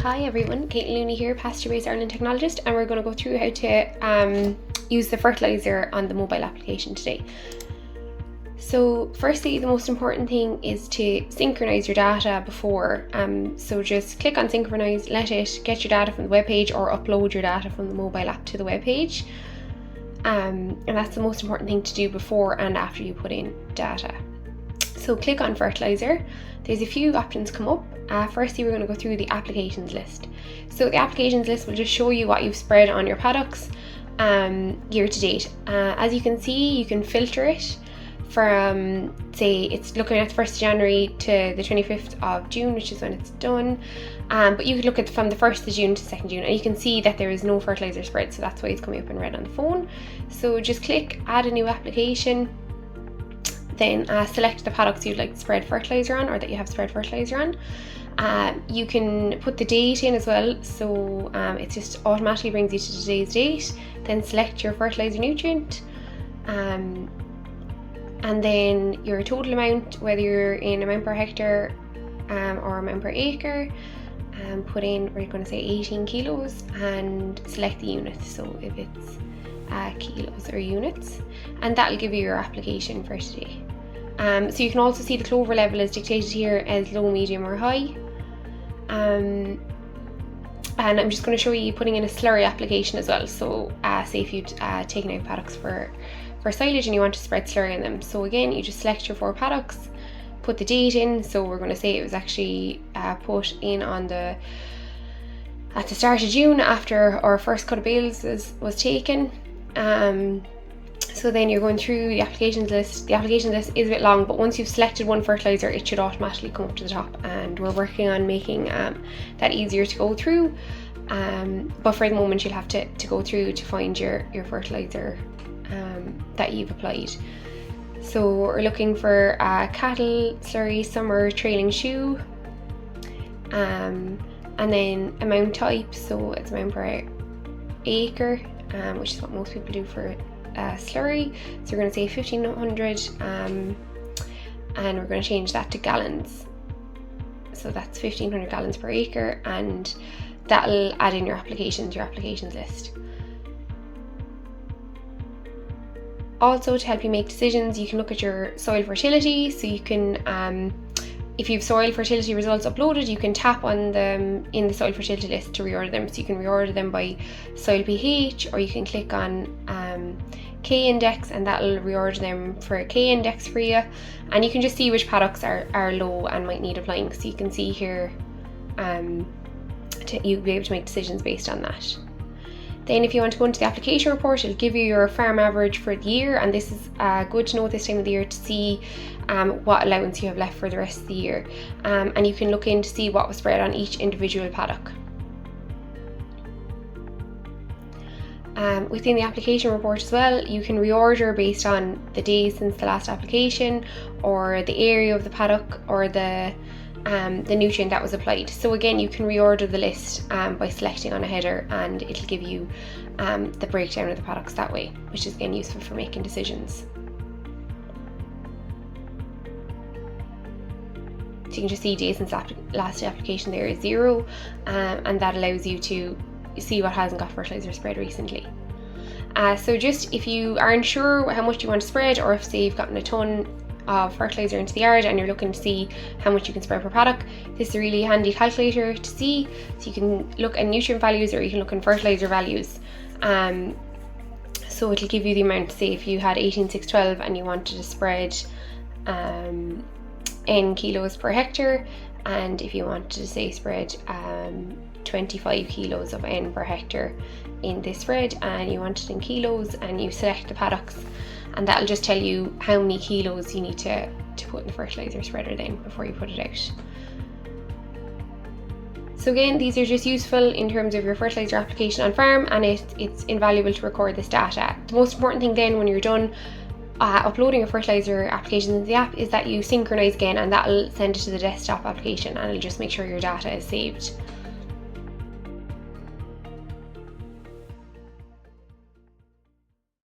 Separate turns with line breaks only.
Hi everyone, Kate Looney here, PastureBase Ireland technologist, and we're going to go through how to use the Fertiliser on the mobile application today. So firstly, the most important thing is to synchronise your data before. So just click on synchronise, let it get your data from the web page or upload your data from the mobile app to the web page. And that's the most important thing to do before and after you put in data. So click on Fertiliser. There's a few options come up. Firstly, we're going to go through the applications list. So the applications list will just show you what you've spread on your paddocks year to date. As you can see, you can filter it from, say, it's looking at the 1st of January to the 25th of June, which is when it's done. But you could look at from the 1st of June to 2nd June, and you can see that there is no fertiliser spread, so that's why it's coming up in red on the phone. So just click add a new application. Then select the paddocks you'd like to spread fertiliser on, or that you have spread fertiliser on. You can put the date in as well, so it just automatically brings you to today's date. Then select your fertiliser nutrient, and then your total amount, whether you're in amount per hectare or amount per acre. Put in, we're going to say 18 kilos, and select the units, so if it's kilos or units, and that'll give you your application for today. So you can also see the clover level is dictated here as low, medium or high. And I'm just going to show you putting in a slurry application as well. So say if you'd taken out paddocks for silage and you want to spread slurry in them. So again, you just select your 4 paddocks, put the date in. So we're going to say it was actually put in on at the start of June after our first cut of bales was taken. So then you're going through the applications list. The application list is a bit long, but once you've selected one fertiliser, it should automatically come up to the top, and we're working on making that easier to go through. But for the moment, you'll have to go through to find your fertiliser that you've applied. So we're looking for cattle, slurry, summer, trailing shoe, and then amount type, so it's amount per acre, which is what most people do for slurry. So we're going to say 1500, and we're going to change that to gallons. So that's 1500 gallons per acre, and that'll add in your applications list. Also, to help you make decisions, you can look at your soil fertility. So you can, if you've soil fertility results uploaded, you can tap on them in the soil fertility list to reorder them. So you can reorder them by soil pH, or you can click on K index, and that'll reorder them for a K index for you. And you can just see which paddocks are low and might need applying. So you can see here, you'll be able to make decisions based on that. Then if you want to go into the application report, it'll give you your farm average for the year, and this is good to know at this time of the year to see what allowance you have left for the rest of the year. And you can look in to see what was spread on each individual paddock. Within the application report as well, you can reorder based on the days since the last application, or the area of the paddock, or the nutrient that was applied. So again, you can reorder the list by selecting on a header, and it'll give you the breakdown of the paddocks that way, which is again useful for making decisions. So you can just see days since last application there is 0, and that allows you to see what hasn't got fertiliser spread recently. So just if you aren't sure how much you want to spread, or if say you've gotten a ton of fertiliser into the yard and you're looking to see how much you can spread per paddock, this is a really handy calculator to see. So you can look at nutrient values, or you can look in fertiliser values. So it'll give you the amount. Say if you had 18,612 and you wanted to spread N kilos per hectare, and if you wanted to say spread 25 kilos of N per hectare in this spread, and you want it in kilos, and you select the paddocks, and that'll just tell you how many kilos you need to put in the fertiliser spreader then before you put it out. So again, these are just useful in terms of your fertiliser application on farm, and it's invaluable to record this data. The most important thing then when you're done uploading your fertiliser application into the app is that you synchronise again, and that'll send it to the desktop application, and it'll just make sure your data is saved.